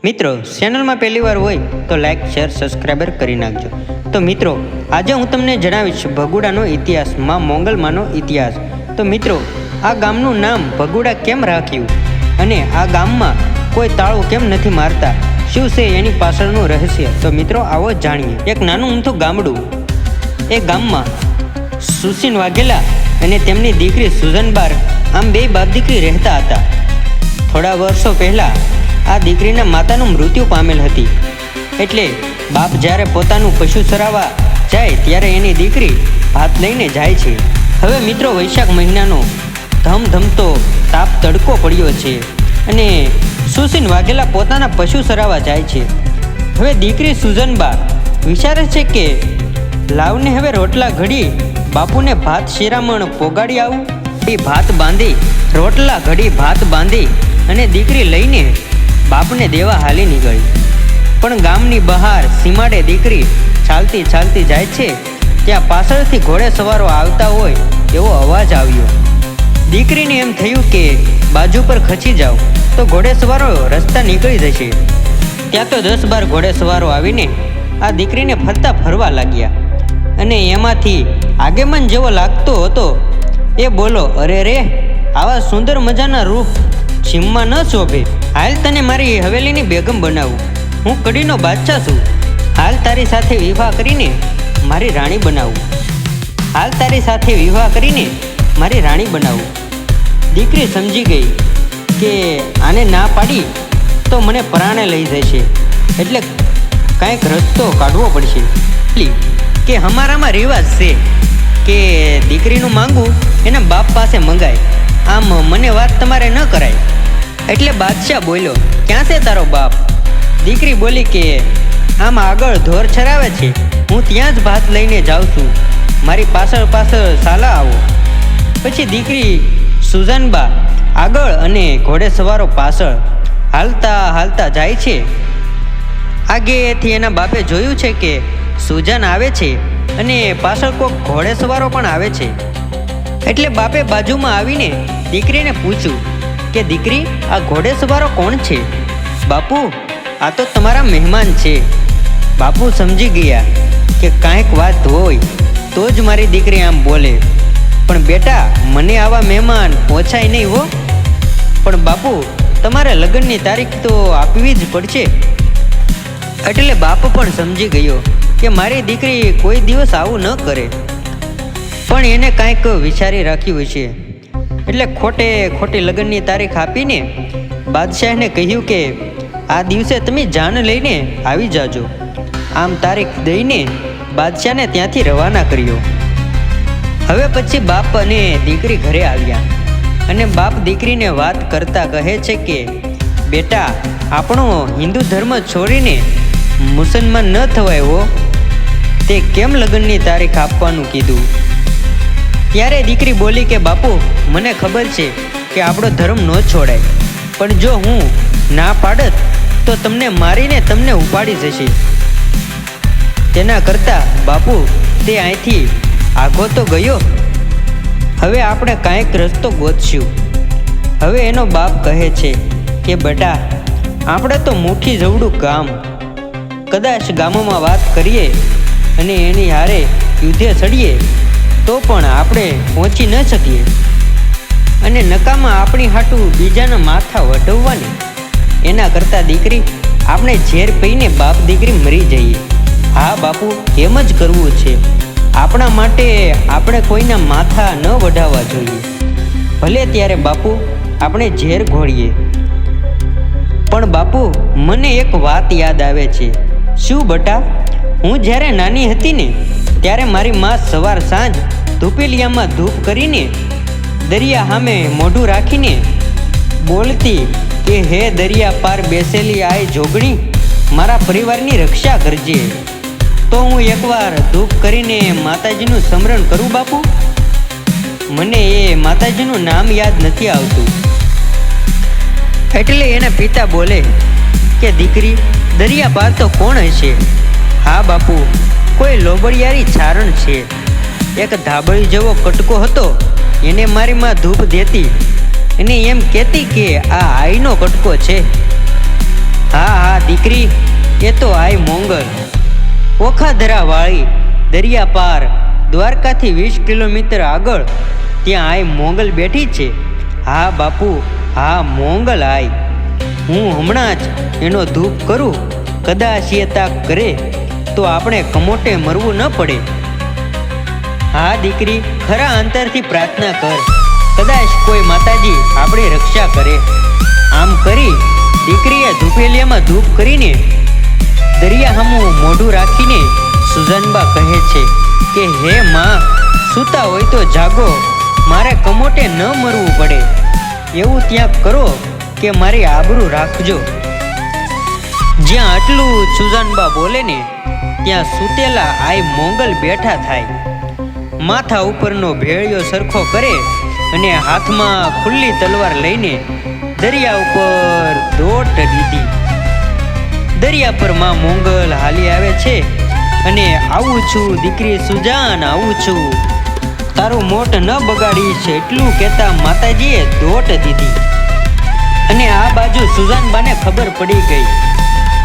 મિત્રો, ચેનલમાં પહેલી વાર હોય તો લાઈક, શેર, સબસ્ક્રાઈબર કરી નાખજો. તો મિત્રો, આજે હું તમને જણાવીશ ભગુડાનો ઇતિહાસ, માં મોંગલમાનો ઇતિહાસ. તો મિત્રો, આ ગામનું નામ ભગુડા કેમ રાખ્યું અને આ ગામમાં કોઈ તાળું કેમ નથી મારતા, શું છે એની પાછળનું રહસ્ય? તો મિત્રો, આવો જાણીએ. એક નાનું ઊંધું ગામડું. એ ગામમાં સુશીન વાઘેલા અને તેમની દીકરી સુજનબાર આમ બે બાપ દીકરી રહેતા હતા. થોડા વર્ષો પહેલા આ દીકરીના માતાનું મૃત્યુ પામેલ હતી. એટલે બાપ જ્યારે પોતાનું પશુ ચરાવવા જાય ત્યારે એની દીકરી ભાત લઈને જાય છે. હવે મિત્રો, વૈશાખ મહિનાનો ધમધમતો તાપ તડકો પડ્યો છે અને સુશીન વાઘેલા પોતાના પશુ ચરાવવા જાય છે. હવે દીકરી સુજનબા વિચારે છે કે લાવને હવે રોટલા ઘડી બાપુને ભાત શિરામણ પોગાડી આવું. એ ભાત બાંધી, રોટલા ઘડી ભાત બાંધી અને દીકરી લઈને બાપને દેવા હાલી નીકળી. પણ ગામની બહાર સીમાડે દીકરી ચાલતી ચાલતી જાય છે ત્યાં પાછળથી ઘોડે સવારો આવતા હોય એવો અવાજ આવ્યો. દીકરીને એમ થયું કે બાજુ પર ખસી જાવ તો ઘોડે સવારો રસ્તા નીકળી જશે. ત્યાં તો 10-12 ઘોડે સવારો આવીને આ દીકરીને ફરવા લાગ્યા અને એમાંથી આગેમન જેવો લાગતો હતો એ બોલો, અરે રે, આવા સુંદર મજાના રૂપ છીમમાં ન શોભે. હાલ તને મારી હવેલીની બેગમ બનાવું. હું કડીનો બાદશાહ છું. હાલ તારી સાથે વિવાહ કરીને મારી રાણી બનાવું. હાલ તારી સાથે વિવાહ કરીને મારી રાણી બનાવું. દીકરી સમજી ગઈ કે આને ના પાડી તો મને પરાણે લઈ જશે, એટલે કાંઈક રસ્તો કાઢવો પડશે. કે અમારામાં રિવાજ છે કે દીકરીનું માંગવું એના બાપ પાસે મંગાય, આમ મને વાત તમારે ન કરાય. એટલે બાદશાહ બોલ્યો, ક્યાં છે તારો બાપ? દીકરી બોલી કે આમ આગળ ધોર છરાવે છે, હું ત્યાં જ ભાત લઈને જાઉં છું, મારી પાછળ પાછળ સાલા આવો. પછી દીકરી સુજનબા આગળ અને ઘોડે સવારો પાછળ હાલતા હાલતા જાય છે. આગેથી એના બાપે જોયું છે કે સુજન આવે છે અને પાછળ કોઈક ઘોડે સવારો પણ આવે છે. એટલે બાપે બાજુમાં આવીને દીકરીને પૂછ્યું કે દીકરી, આ ઘોડે સવારો કોણ છે? બાપુ, આ તો તમારા મહેમાન છે. બાપુ સમજી ગયા કે કાંઈક વાત હોય તો જ મારી દીકરી આમ બોલે. પણ બેટા, મને આવા મહેમાન પહોંચાય નહીં હો. પણ બાપુ, તમારે લગ્નની તારીખ તો આપવી જ પડશે. એટલે બાપ પણ સમજી ગયો કે મારી દીકરી કોઈ દિવસ આવું ન કરે, પણ એને કાંઈક વિચારી રાખ્યું છે. એટલે ખોટી લગ્નની તારીખ આપીને બાદશાહને કહ્યું કે આ દિવસે તમે જાન લઈને આવી જાજો. આમ તારીખ દઈને બાદશાહને ત્યાંથી રવાના કર્યો. હવે પછી બાપ અને દીકરી ઘરે આવ્યા અને બાપ દીકરીને વાત કરતા કહે છે કે બેટા, આપણો હિન્દુ ધર્મ છોડીને મુસલમાન ન થવાય હો. તે કેમ લગ્નની તારીખ આપવાનું કીધું? ત્યારે દીકરી બોલી કે બાપુ, મને ખબર છે કે આપણો ધર્મ ન છોડાય, પણ જો હું ના પાડત તો તમને મારીને તમને ઉપાડી જશે. તેના કરતાં બાપુ, તે અહીંથી આઘો તો ગયો, હવે આપણે કાંઈક રસ્તો ગોતશું. હવે એનો બાપ કહે છે કે બેટા, આપણે તો મુઠ્ઠી જવડું ગામ, કદાચ ગામોમાં વાત કરીએ અને એની હારે યુદ્ધે ચડીએ તો પણ આપણે પહોંચી ન શકીએ, અને નકામાં આપણી હાટું બીજાના માથા વઢવવાને. એના કરતાં દીકરી, આપણે ઝેર પીને બાપ દીકરી મરી જઈએ. હા બાપુ, એમ જ કરવું છે. આપણા માટે આપણે કોઈના માથા ન વઢાવવા જોઈએ. ભલે ત્યારે બાપુ આપણે ઝેર ઘોળીએ. પણ બાપુ, મને એક વાત યાદ આવે છે. શું બટા? હું જ્યારે નાની હતી ને ત્યારે મારી માં સવાર સાંજ ધૂપેલિયામાં ધૂપ કરીને દરિયા સામે મોઢું રાખીને બોલતી કે હે દરિયા પાર બેસેલી આય જોગણી, મારા પરિવારની રક્ષા કરજે. તો હું એકવાર ધૂપ કરીને માતાજીનું સ્મરણ કરું બાપુ? મને એ માતાજીનું નામ યાદ નથી આવતું. એટલે એના પિતા બોલે કે દીકરી, દરિયા પાર તો કોણ હશે? હા બાપુ, કોઈ લોબડિયારી છારણ છે. એક ધાબળી જેવો કટકો હતો, એને મારી માં ધૂપ દેતી અને એમ કહેતી કે આ આઈનો કટકો છે. હા, દીકરી, એ તો આય મોંગલ, ઓખાધરા વાળી દરિયા પાર, દ્વારકાથી 20 કિલોમીટર આગળ ત્યાં આય મોંગલ બેઠી છે. હા બાપુ, હા મોંગલ આય. હું હમણાં જ એનો ધૂપ કરું, કદાચ એ તાક કરે તો આપણે કમોટે મરવું ન પડે. હા દીકરી, ખરા અંતરથી પ્રાર્થના કર, કદાચ કોઈ માતાજી આપણી રક્ષા કરે. આમ કરી દીકરીએ ધૂપેલિયામાં ધૂપ કરીને દરિયા સામું મોઢું રાખીને સુજાનબા કહે છે કે હે માં, સૂતા હોય તો જાગો, મારે કમોટે ન મરવું પડે. એવું ત્યાં કરો કે મારી આબરૂ રાખજો. જ્યાં આટલું સુજાનબા બોલે ને ત્યાં સૂતેલા આય મોંગલ બેઠા થાય, માથા ઉપરનો ભેળિયો સરખો કરે અને હાથમાં ખુલ્લી તલવાર લઈને દરિયા ઉપર દોટ દીધી. દરિયા પર માં મોંગલ હાલી આવે છે અને આવું છું દીકરી સુજાન, આવું છું, તારું મોટ ન બગાડીશ એટલું કહેતા માતાજીએ દોટ દીધી. અને આ બાજુ સુજાનબાને ખબર પડી ગઈ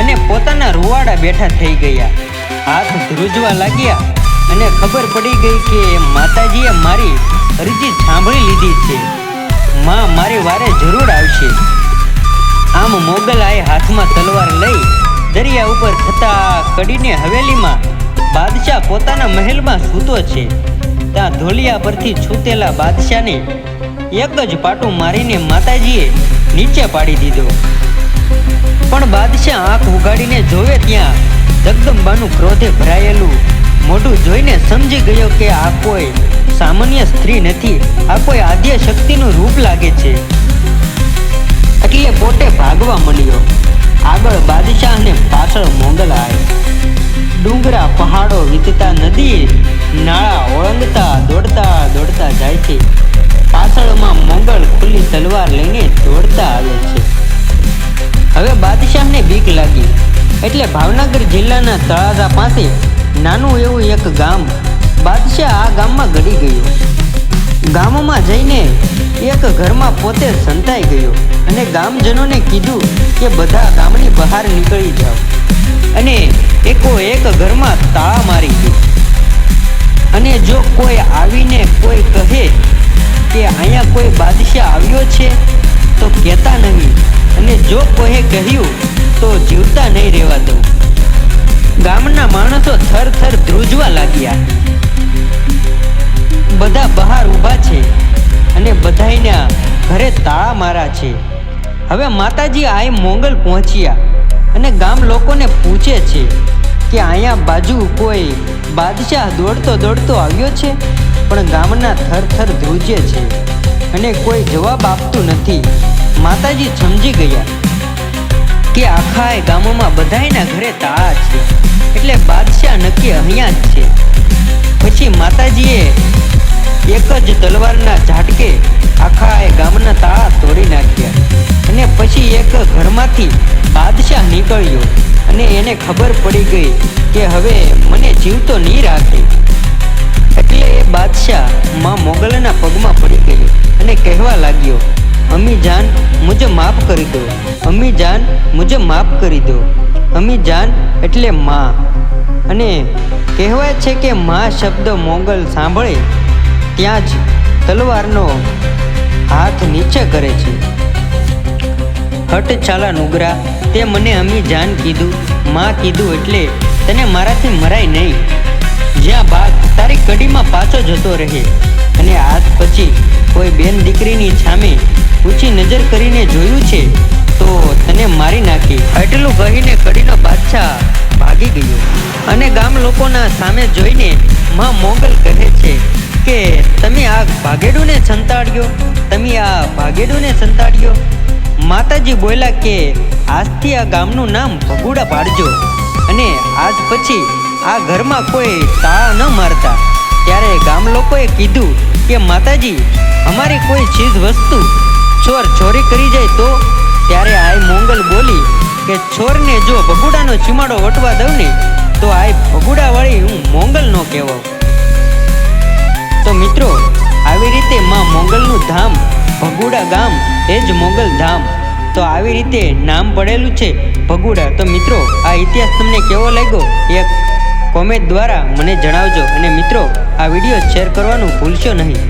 અને પોતાના રૂવાડા બેઠા થઈ ગયા, હાથ ધ્રુજવા લાગ્યા અને ખબર પડી ગઈ કે માતાજીએ મારી અરજી સાંભળી લીધી છે, માં મારી વારે જરૂર આવશે. આમ મોગલાએ હાથમાં તલવાર લઈ દરિયા ઉપર થતા કડીને હવેલીમાં બાદશાહ પોતાના મહેલમાં સૂતો છે. ત્યાં ધોલિયા પરથી છૂટેલા બાદશાહને એક જ પાટું મારીને માતાજીએ નીચે પાડી દીધો. પણ બાદશાહ આંખ ઉગાડીને જોવે ત્યાં જગદંબાનું ક્રોધે ભરાયેલું મોઢું જોઈને સમજી ગયો કે આ કોઈ સામાન્ય સ્ત્રી નથી, આ કોઈ આદ્ય શક્તિનું રૂપ લાગે છે. એટલે પોતે ભાગવા માંડ્યો. આગળ બાદશાહ અને પાછળ મોંગલ આવે. ડુંગરા પહાડો વીતતા નદી નાળા ઓળંગતા દોડતા દોડતા જાય છે. પાછળમાં મોંગલ ખુલ્લી તલવાર લઈને દોડતા આવે છે. હવે બાદશાહને બીક લાગી એટલે ભાવનગર જિલ્લાના તળાજા પાસે નાનું એવું એક ગામ, બાદશાહ આ ગામમાં ગળી ગયો. ગામમાં જઈને એક ઘરમાં પોતે સંતાઈ ગયો અને ગામજનોને કીધું કે બધા ગામની બહાર નીકળી જાઓ. અને એકો એક ઘરમાં તાળા મારી ગયો. અને જો કોઈ આવીને કોઈ કહે કે અહીંયા કોઈ બાદશાહ આવ્યો છે તો કહેતા નહીં, અને જો કોઈએ કહ્યું તો જીવતા નહીં રહેવા દઉં. ગામના માણસો થર થર ધ્રુજવા લાગ્યા. બધા બહાર ઊભા છે અને બધાયના ઘરે તાળા મારા છે. હવે માતાજી આય મોંગલ પહોંચ્યા અને ગામ લોકોને પૂછે છે કે અહીંયા બાજુ કોઈ બાદશાહ દોડતો દોડતો આવ્યો છે. પણ ગામના થર થર ધ્રુજે છે અને કોઈ જવાબ આપતું નથી. માતાજી સમજી ગયા કે આખા ગામમાં બધાયના ઘરે તાળા છે, એટલે બાદશાહ નક્કી અહીંયા જ છે. પછી માતાજીએ એક જ તલવારના ઝાટકે આખા ગામના તાળા તોડી નાખ્યા. અને પછી એક ઘરમાંથી બાદશાહ નીકળ્યો અને એને ખબર પડી ગઈ કે હવે મને જીવતો નહીં રાખે. એટલે એ બાદશાહ માં મોગલના પગમાં પડી ગયો અને કહેવા લાગ્યો, અમ્મી જાન મુझे માફ કરી દો, અમ્મી જાન મુझे માફ કરી દો. અમ્મી જાન એટલે માં. અને કહેવાય છે કે માં શબ્દ મોગલ સાંભળે ત્યાં જ તલવારનો હાથ નીચે કરે છે. હટ ચાલા નુગરા, તે મને અમ્મી જાન કીધું, માં કીધું એટલે તને મારાથી મરાય નહીં. જ્યાં ભાગ તારી કડીમાં પાછો જતો રહે. અને આજ પછી કોઈ બેન દીકરીની સામે ઊંચી નજર કરીને જોયું છે તો તને મારી નાખી. એટલું કહીને કડીનો બાદશાહ ભાગી ગયો. અને ગામ લોકોના સામે જોઈને માં મોગલ કહે છે કે તમે આ ભાગેડુને સંતાડ્યો, તમે આ ભાગેડુને સંતાડ્યો. માતાજી બોલ્યા કે આજથી આ ગામનું નામ ભગુડા પાડજો અને આજ પછી આ ઘરમાં કોઈ તાળા ન મારતા. ત્યારે ગામ લોકોએ કીધું કે માતાજી, અમારી કોઈ ચીજ વસ્તુ ચોર ચોરી કરી જાય તો? ત્યારે આય મોંગલ બોલી કે ચોરને જો ભગુડાનો ચીમાડો વટવા દઉં ને તો આય ભગુડા વાળી હું મોંગલ નો કહેવાઉં. તો મિત્રો, આવી રીતે માં મોંગલનું ધામ ભગુડા ગામ એ જ મોંગલ ધામ. તો આવી રીતે નામ પડેલું છે ભગુડા. તો મિત્રો આ ઇતિહાસ તમને કેવો લાગ્યો એક કોમેન્ટ દ્વારા મને જણાવજો અને મિત્રો આ વિડીયો શેર કરવાનું ભૂલશો નહીં.